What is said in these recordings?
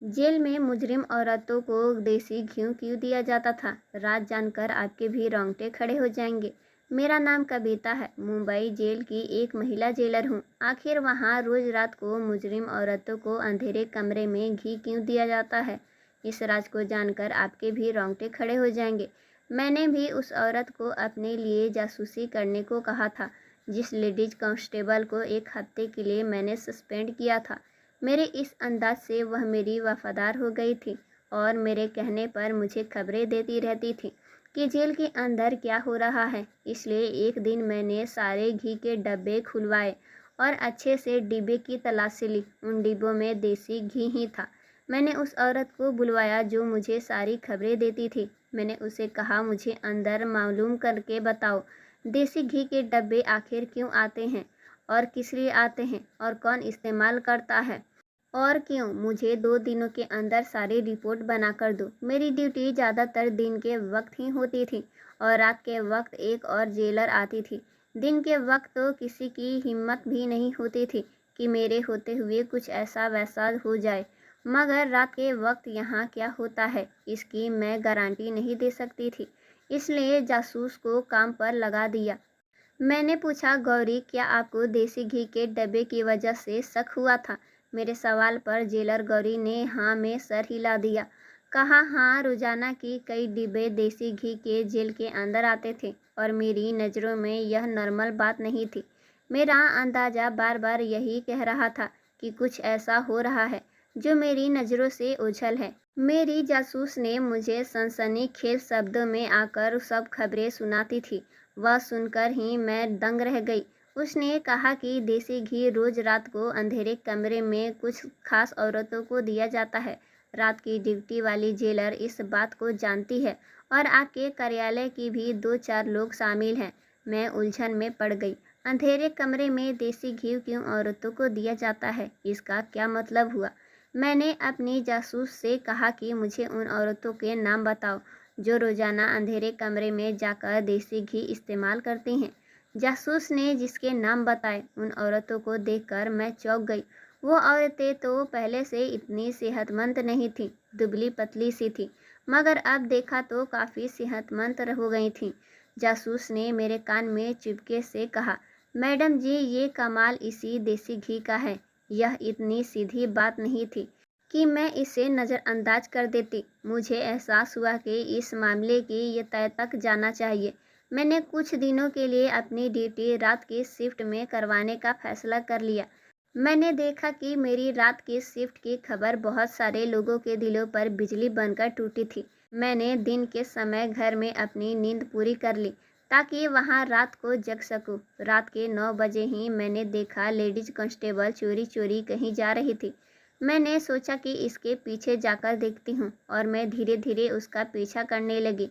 Jail में मुजरिम औरतों को देसी घी क्यों दिया जाता था? राज जानकर आपके भी रोंगटे खड़े हो जाएंगे। मेरा नाम कविता है। मुंबई जेल की एक महिला जेलर हूँ। आखिर वहाँ रोज रात को मुजरिम औरतों को अंधेरे कमरे में घी क्यों दिया जाता है? इस राज को जानकर आपके भी रोंगटे खड़े हो जाएंगे। मैंने भी उस औरत को अपने लिए जासूसी करने को कहा था, जिस लेडीज कांस्टेबल को एक हफ्ते के लिए मैंने सस्पेंड किया था। मेरे इस अंदाज से वह मेरी वफादार हो गई थी और मेरे कहने पर मुझे खबरें देती रहती थी कि जेल के अंदर क्या हो रहा है। इसलिए एक दिन मैंने सारे घी के डब्बे खुलवाए और अच्छे से डिब्बे की तलाशी ली। उन डिब्बों में देसी घी ही था। मैंने उस औरत को बुलवाया जो मुझे सारी खबरें देती थी। मैंने उसे कहा, मुझे अंदर मालूम करके बताओ, देसी घी के डब्बे आखिर क्यों आते हैं और किस लिए आते हैं और कौन इस्तेमाल करता है और क्यों? मुझे 2 दिनों के अंदर सारी रिपोर्ट बनाकर दो। मेरी ड्यूटी ज़्यादातर दिन के वक्त ही होती थी और रात के वक्त एक और जेलर आती थी। दिन के वक्त तो किसी की हिम्मत भी नहीं होती थी कि मेरे होते हुए कुछ ऐसा वैसा हो जाए, मगर रात के वक्त यहाँ क्या होता है इसकी मैं गारंटी नहीं दे सकती थी। इसलिए जासूस को काम पर लगा दिया। मैंने पूछा, गौरी, क्या आपको देसी घी के डब्बे की वजह से शक हुआ था? मेरे सवाल पर जेलर गौरी ने हाँ में सर हिला दिया। कहा, हाँ, रोजाना की कई डिब्बे देसी घी के जेल के अंदर आते थे और मेरी नज़रों में यह नॉर्मल बात नहीं थी। मेरा अंदाज़ा बार बार यही कह रहा था कि कुछ ऐसा हो रहा है जो मेरी नज़रों से ओझल है। मेरी जासूस ने मुझे सनसनीखेज शब्दों में आकर सब खबरें सुनाती थी। वह सुनकर ही मैं दंग रह गई। उसने कहा कि देसी घी रोज रात को अंधेरे कमरे में कुछ खास औरतों को दिया जाता है। रात की ड्यूटी वाली जेलर इस बात को जानती है और आपके कार्यालय की भी 2-4 लोग शामिल हैं। मैं उलझन में पड़ गई। अंधेरे कमरे में देसी घी क्यों औरतों को दिया जाता है, इसका क्या मतलब हुआ? मैंने अपनी जासूस से कहा कि मुझे उन औरतों के नाम बताओ जो रोजाना अंधेरे कमरे में जाकर देसी घी इस्तेमाल करती हैं। जासूस ने जिसके नाम बताए, उन औरतों को देखकर मैं चौंक गई। वो औरतें तो पहले से इतनी सेहतमंद नहीं थीं, दुबली पतली सी थी, मगर अब देखा तो काफ़ी सेहतमंद हो गई थीं। जासूस ने मेरे कान में चुपके से कहा, मैडम जी, ये कमाल इसी देसी घी का है। यह इतनी सीधी बात नहीं थी कि मैं इसे नज़रअंदाज कर देती। मुझे एहसास हुआ कि इस मामले की ये तह तक जाना चाहिए। मैंने कुछ दिनों के लिए अपनी ड्यूटी रात की शिफ्ट में करवाने का फैसला कर लिया। मैंने देखा कि मेरी रात की शिफ्ट की खबर बहुत सारे लोगों के दिलों पर बिजली बनकर टूटी थी। मैंने दिन के समय घर में अपनी नींद पूरी कर ली ताकि वहाँ रात को जग सकूं। रात के 9 बजे ही मैंने देखा लेडीज कांस्टेबल चोरी चोरी कहीं जा रही थी। मैंने सोचा कि इसके पीछे जाकर देखती हूँ और मैं धीरे धीरे उसका पीछा करने लगी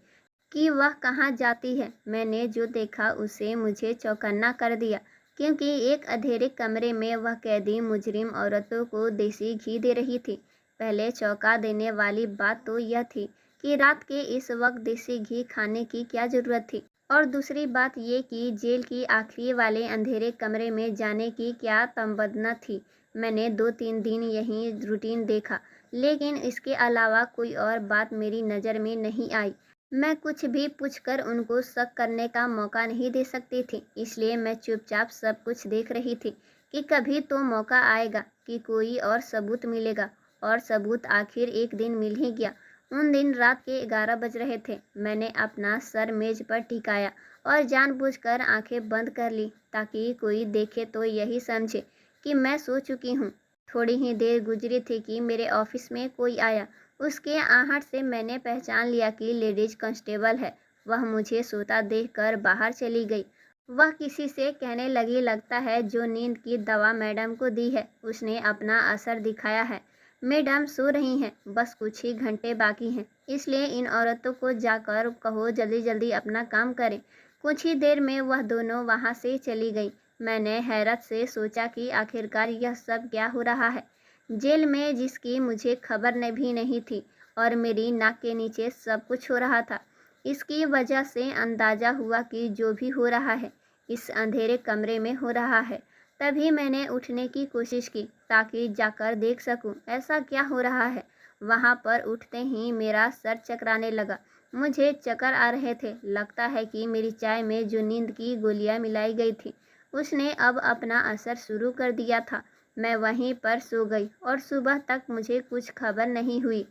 कि वह कहाँ जाती है। मैंने जो देखा उसे मुझे चौकन्ना कर दिया, क्योंकि एक अंधेरे कमरे में वह कैदी मुजरिम औरतों को देसी घी दे रही थी। पहले चौंका देने वाली बात तो यह थी कि रात के इस वक्त देसी घी खाने की क्या ज़रूरत थी, और दूसरी बात ये कि जेल की आखिरी वाले अंधेरे कमरे में जाने की क्या तमन्ना थी। मैंने 2-3 दिन यही रूटीन देखा, लेकिन इसके अलावा कोई और बात मेरी नज़र में नहीं आई। मैं कुछ भी पूछकर उनको शक करने का मौका नहीं दे सकती थी, इसलिए मैं चुपचाप सब कुछ देख रही थी कि कभी तो मौका आएगा कि कोई और सबूत मिलेगा। और सबूत आखिर एक दिन मिल ही गया। उन दिन रात के 11 बज रहे थे। मैंने अपना सर मेज पर टिकाया और जानबूझकर आंखें बंद कर ली ताकि कोई देखे तो यही समझे कि मैं सो चुकी हूँ। थोड़ी ही देर गुजरी थी कि मेरे ऑफिस में कोई आया। उसके आहट से मैंने पहचान लिया कि लेडीज कांस्टेबल है। वह मुझे सोता देखकर बाहर चली गई। वह किसी से कहने लगी, लगता है जो नींद की दवा मैडम को दी है उसने अपना असर दिखाया है। मैडम सो रही हैं, बस कुछ ही घंटे बाकी हैं, इसलिए इन औरतों को जाकर कहो जल्दी जल्दी अपना काम करें। कुछ ही देर में वह दोनों वहाँ से चली गई। मैंने हैरत से सोचा कि आखिरकार यह सब क्या हो रहा है जेल में, जिसकी मुझे खबर न भी नहीं थी और मेरी नाक के नीचे सब कुछ हो रहा था। इसकी वजह से अंदाज़ा हुआ कि जो भी हो रहा है इस अंधेरे कमरे में हो रहा है। तभी मैंने उठने की कोशिश की ताकि जाकर देख सकूं ऐसा क्या हो रहा है। वहाँ पर उठते ही मेरा सर चकराने लगा। मुझे चक्कर आ रहे थे। लगता है कि मेरी चाय में जो नींद की गोलियां मिलाई गई थी उसने अब अपना असर शुरू कर दिया था। मैं वहीं पर सो गई और सुबह तक मुझे कुछ खबर नहीं हुई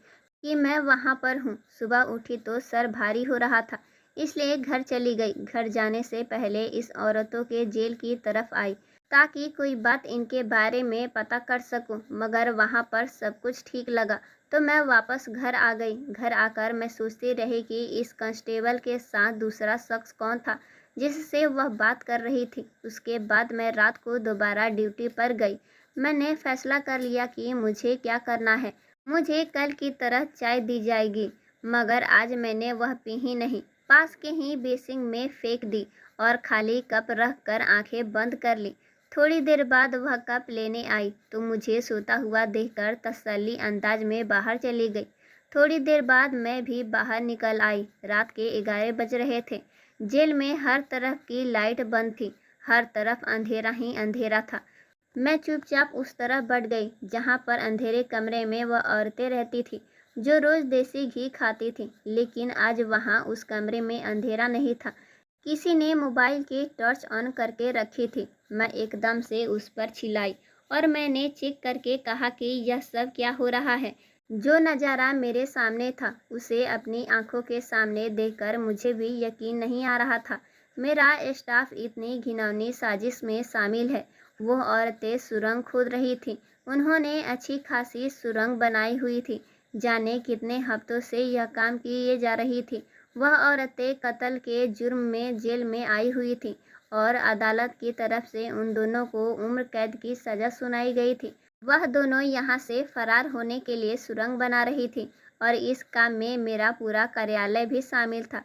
कि मैं वहाँ पर हूँ। सुबह उठी तो सर भारी हो रहा था, इसलिए घर चली गई। घर जाने से पहले इस औरतों के जेल की तरफ आई ताकि कोई बात इनके बारे में पता कर सकूं, मगर वहाँ पर सब कुछ ठीक लगा तो मैं वापस घर आ गई। घर आकर मैं सोचती रही कि इस कांस्टेबल के साथ दूसरा शख्स कौन था जिससे वह बात कर रही थी। उसके बाद मैं रात को दोबारा ड्यूटी पर गई। मैंने फैसला कर लिया कि मुझे क्या करना है। मुझे कल की तरह चाय दी जाएगी, मगर आज मैंने वह पी ही नहीं, पास के ही बेसिन में फेंक दी और खाली कप रख कर आंखें बंद कर ली। थोड़ी देर बाद वह कप लेने आई तो मुझे सोता हुआ देखकर तसल्ली अंदाज में बाहर चली गई। थोड़ी देर बाद मैं भी बाहर निकल आई। रात के 11 बज रहे थे। जेल में हर तरफ की लाइट बंद थी, हर तरफ अंधेरा ही अंधेरा था। मैं चुपचाप उस तरफ बढ़ गई जहाँ पर अंधेरे कमरे में वह औरतें रहती थी जो रोज देसी घी खाती थी, लेकिन आज वहाँ उस कमरे में अंधेरा नहीं था। किसी ने मोबाइल की टॉर्च ऑन करके रखी थी। मैं एकदम से उस पर चिल्लाई और मैंने चीख करके कहा कि यह सब क्या हो रहा है। जो नज़ारा मेरे सामने था उसे अपनी आंखों के सामने देखकर मुझे भी यकीन नहीं आ रहा था। मेरा स्टाफ इतनी घिनौनी साजिश में शामिल है। वो औरतें सुरंग खोद रही थी। उन्होंने अच्छी खासी सुरंग बनाई हुई थी। जाने कितने हफ्तों से यह काम किए जा रही थी। वह औरतें कत्ल के जुर्म में जेल में आई हुई थी और अदालत की तरफ से उन दोनों को उम्र कैद की सज़ा सुनाई गई थी। वह दोनों यहाँ से फरार होने के लिए सुरंग बना रही थी और इस काम में मेरा पूरा कार्यालय भी शामिल था।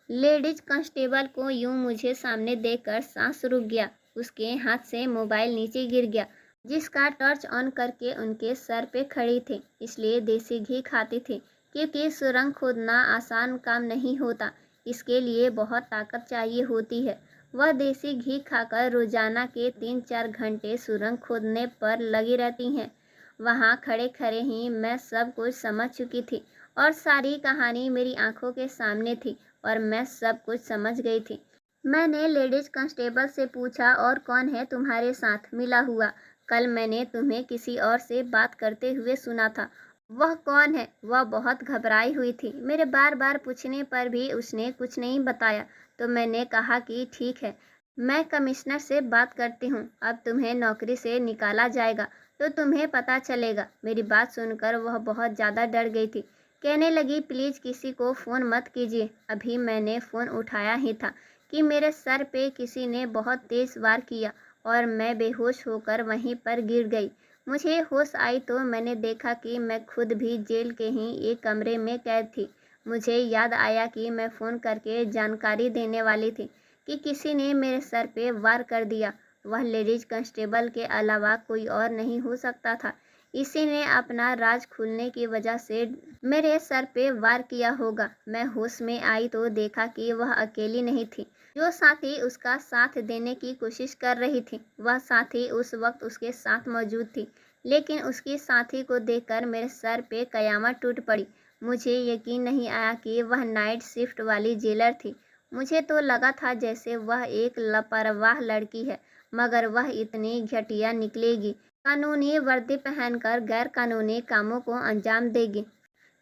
लेडीज कांस्टेबल को यूं मुझे सामने देखकर सांस रुक गया। उसके हाथ से मोबाइल नीचे गिर गया जिसका टॉर्च ऑन करके उनके सर पे खड़ी थी। इसलिए देसी घी खाती थी क्योंकि सुरंग खोदना आसान काम नहीं होता, इसके लिए बहुत ताकत चाहिए होती है। वह देसी घी खाकर रोजाना के 3-4 घंटे सुरंग खोदने पर लगी रहती हैं। वहाँ खड़े खड़े ही मैं सब कुछ समझ चुकी थी और सारी कहानी मेरी आंखों के सामने थी और मैं सब कुछ समझ गई थी। मैंने लेडीज कांस्टेबल से पूछा, और कौन है तुम्हारे साथ मिला हुआ? कल मैंने तुम्हें किसी और से बात करते हुए सुना था। वह कौन है? वह बहुत घबराई हुई थी। मेरे बार बार पूछने पर भी उसने कुछ नहीं बताया तो मैंने कहा कि ठीक है, मैं कमिश्नर से बात करती हूँ। अब तुम्हें नौकरी से निकाला जाएगा तो तुम्हें पता चलेगा। मेरी बात सुनकर वह बहुत ज़्यादा डर गई थी। कहने लगी, प्लीज़ किसी को फ़ोन मत कीजिए। अभी मैंने फ़ोन उठाया ही था कि मेरे सर पे किसी ने बहुत तेज़ वार किया और मैं बेहोश होकर वहीं पर गिर गई। मुझे होश आई तो मैंने देखा कि मैं खुद भी जेल के ही एक कमरे में कैद थी। मुझे याद आया कि मैं फ़ोन करके जानकारी देने वाली थी कि किसी ने मेरे सर पे वार कर दिया। वह लेडीज कांस्टेबल के अलावा कोई और नहीं हो सकता था। इसी ने अपना राज खुलने की वजह से मेरे सर पे वार किया होगा। मैं होश में आई तो देखा कि वह अकेली नहीं थी। जो साथी उसका साथ देने की कोशिश कर रही थी वह साथी उस वक्त उसके साथ मौजूद थी, लेकिन उसकी साथी को देखकर मेरे सर पे कयामत टूट पड़ी। मुझे यकीन नहीं आया कि वह नाइट शिफ्ट वाली जेलर थी। मुझे तो लगा था जैसे वह एक लापरवाह लड़की है, मगर वह इतनी घटिया निकलेगी। कानूनी वर्दी पहनकर गैर कानूनी कामों को अंजाम देगी।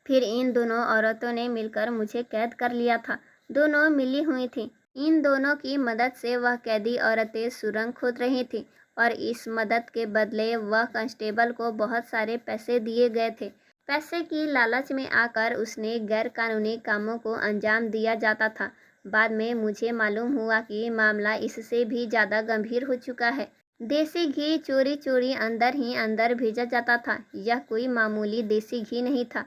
फिर इन दोनों औरतों ने मिलकर मुझे कैद कर लिया था। दोनों मिली हुई थीं। इन दोनों की मदद से वह कैदी औरतें सुरंग खोद रही थीं और इस मदद के बदले वह कांस्टेबल को बहुत सारे पैसे दिए गए थे। पैसे की लालच में आकर उसने गैर कानूनी कामों को अंजाम दिया जाता था। बाद में मुझे मालूम हुआ कि मामला इससे भी ज़्यादा गंभीर हो चुका है। देसी घी चोरी चोरी अंदर ही अंदर भेजा जाता था। यह कोई मामूली देसी घी नहीं था।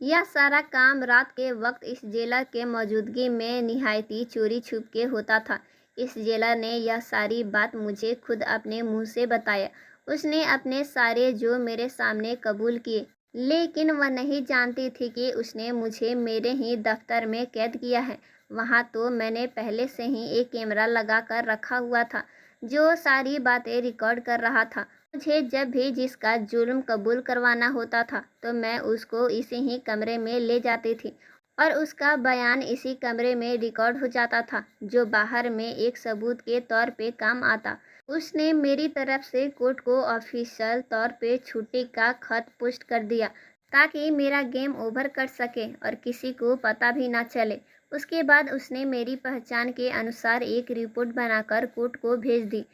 यह सारा काम रात के वक्त इस जेलर के मौजूदगी में निहायती चोरी छुप के होता था। इस जेलर ने यह सारी बात मुझे खुद अपने मुंह से बताया। उसने अपने सारे जो मेरे सामने कबूल किए, लेकिन वह नहीं जानती थी कि उसने मुझे मेरे ही दफ्तर में कैद किया है। वहाँ तो मैंने पहले से ही एक कैमरा लगा कर रखा हुआ था जो सारी बातें रिकॉर्ड कर रहा था। मुझे जब भी जिसका जुर्म कबूल करवाना होता था तो मैं उसको इसी ही कमरे में ले जाती थी और उसका बयान इसी कमरे में रिकॉर्ड हो जाता था, जो बाहर में एक सबूत के तौर पे काम आता। उसने मेरी तरफ से कोर्ट को ऑफिशियल तौर पे छुट्टी का खत पोस्ट कर दिया ताकि मेरा गेम ओवर कर सके और किसी को पता भी ना चले। उसके बाद उसने मेरी पहचान के अनुसार एक रिपोर्ट बनाकर कोर्ट को भेज दी,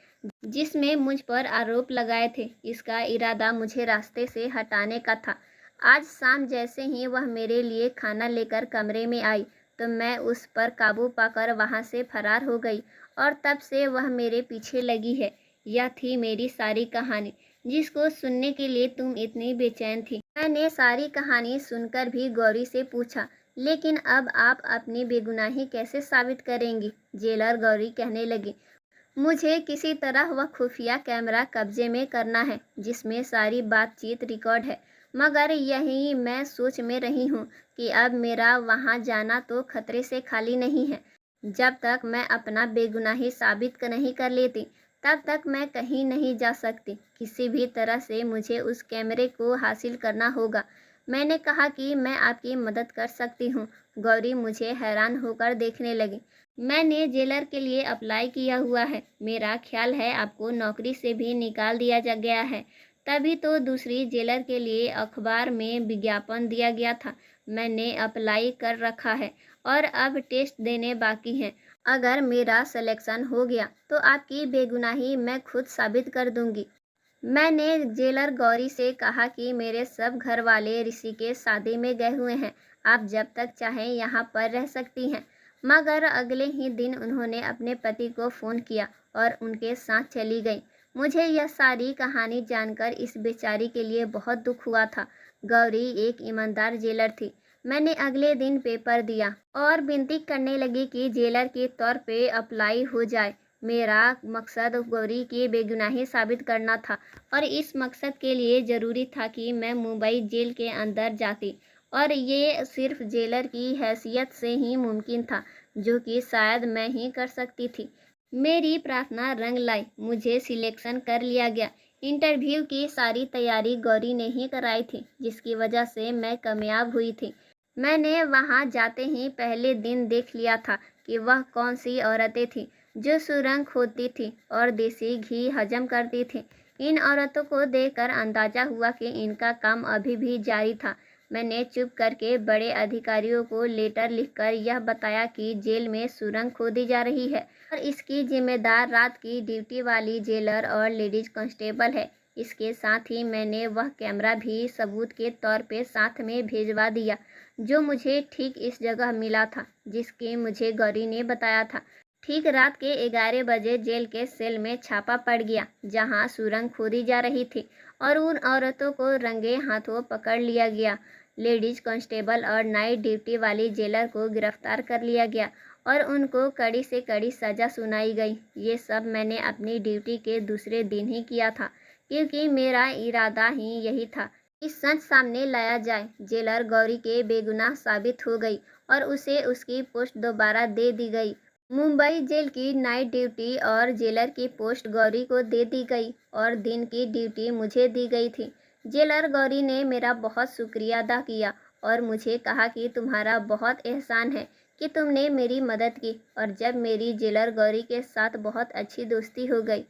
जिसमें मुझ पर आरोप लगाए थे। इसका इरादा मुझे रास्ते से हटाने का था। आज शाम जैसे ही वह मेरे लिए खाना लेकर कमरे में आई तो मैं उस पर काबू पाकर वहां से फरार हो गई और तब से वह मेरे पीछे लगी है। यह थी मेरी सारी कहानी, जिसको सुनने के लिए तुम इतनी बेचैन थी। मैंने सारी कहानी सुनकर भी गौरी से पूछा, लेकिन अब आप अपनी बेगुनाही कैसे साबित करेंगी? जेलर गौरी कहने लगी, मुझे किसी तरह वह खुफिया कैमरा कब्जे में करना है जिसमें सारी बातचीत रिकॉर्ड है, मगर यही मैं सोच में रही हूँ कि अब मेरा वहाँ जाना तो खतरे से खाली नहीं है। जब तक मैं अपना बेगुनाही साबित नहीं कर लेती तब तक मैं कहीं नहीं जा सकती। किसी भी तरह से मुझे उस कैमरे को हासिल करना होगा। मैंने कहा कि मैं आपकी मदद कर सकती हूँ। गौरी मुझे हैरान होकर देखने लगी। मैंने जेलर के लिए अप्लाई किया हुआ है। मेरा ख्याल है आपको नौकरी से भी निकाल दिया जा गया है। तभी तो दूसरी जेलर के लिए अखबार में विज्ञापन दिया गया था। मैंने अप्लाई कर रखा है और अब टेस्ट देने बाकी हैं। अगर मेरा सिलेक्शन हो गया तो आपकी बेगुनाही मैं खुद साबित कर दूंगी। मैंने जेलर गौरी से कहा कि मेरे सब घर वाले ऋषि के शादी में गए हुए हैं। आप जब तक चाहें यहाँ पर रह सकती हैं। मगर अगले ही दिन उन्होंने अपने पति को फ़ोन किया और उनके साथ चली गई। मुझे यह सारी कहानी जानकर इस बेचारी के लिए बहुत दुख हुआ था। गौरी एक ईमानदार जेलर थी। मैंने अगले दिन पेपर दिया और विनती करने लगी कि जेलर के तौर पे अप्लाई हो जाए। मेरा मकसद गौरी की बेगुनाही साबित करना था और इस मकसद के लिए ज़रूरी था कि मैं मुंबई जेल के अंदर जाती और ये सिर्फ जेलर की हैसियत से ही मुमकिन था, जो कि शायद मैं ही कर सकती थी। मेरी प्रार्थना रंग लाई। मुझे सिलेक्शन कर लिया गया। इंटरव्यू की सारी तैयारी गौरी ने ही कराई थी, जिसकी वजह से मैं कामयाब हुई थी। मैंने वहां जाते ही पहले दिन देख लिया था कि वह कौन सी औरतें थीं जो सुरंग खोदती थी और देसी घी हजम करती थी। इन औरतों को देखकर अंदाजा हुआ कि इनका काम अभी भी जारी था। मैंने चुप करके बड़े अधिकारियों को लेटर लिखकर यह बताया कि जेल में सुरंग खोदी जा रही है और इसकी जिम्मेदार रात की ड्यूटी वाली जेलर और लेडीज कांस्टेबल है। इसके साथ ही मैंने वह कैमरा भी सबूत के तौर पे साथ में भेजवा दिया, जो मुझे ठीक इस जगह मिला था जिसकी मुझे गौरी ने बताया था। ठीक रात के 11 बजे जेल के सेल में छापा पड़ गया जहां सुरंग खोदी जा रही थी और उन औरतों को रंगे हाथों पकड़ लिया गया। लेडीज कांस्टेबल और नाइट ड्यूटी वाली जेलर को गिरफ्तार कर लिया गया और उनको कड़ी से कड़ी सज़ा सुनाई गई। ये सब मैंने अपनी ड्यूटी के दूसरे दिन ही किया था, क्योंकि मेरा इरादा ही यही था कि सच सामने लाया जाए। जेलर गौरी के बेगुनाह साबित हो गई और उसे उसकी पोस्ट दोबारा दे दी गई। मुंबई जेल की नाइट ड्यूटी और जेलर की पोस्ट गौरी को दे दी गई और दिन की ड्यूटी मुझे दी गई थी। जेलर गौरी ने मेरा बहुत शुक्रिया अदा किया और मुझे कहा कि तुम्हारा बहुत एहसान है कि तुमने मेरी मदद की। और जब मेरी जेलर गौरी के साथ बहुत अच्छी दोस्ती हो गई,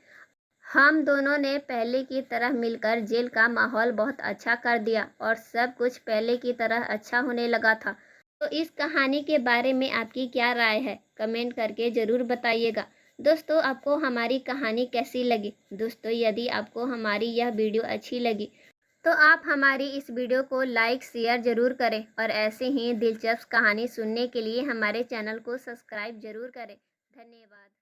हम दोनों ने पहले की तरह मिलकर जेल का माहौल बहुत अच्छा कर दिया और सब कुछ पहले की तरह अच्छा होने लगा था। तो इस कहानी के बारे में आपकी क्या राय है? कमेंट करके ज़रूर बताइएगा। दोस्तों, आपको हमारी कहानी कैसी लगी? दोस्तों, यदि आपको हमारी यह वीडियो अच्छी लगी तो आप हमारी इस वीडियो को लाइक शेयर ज़रूर करें और ऐसे ही दिलचस्प कहानी सुनने के लिए हमारे चैनल को सब्सक्राइब ज़रूर करें। धन्यवाद।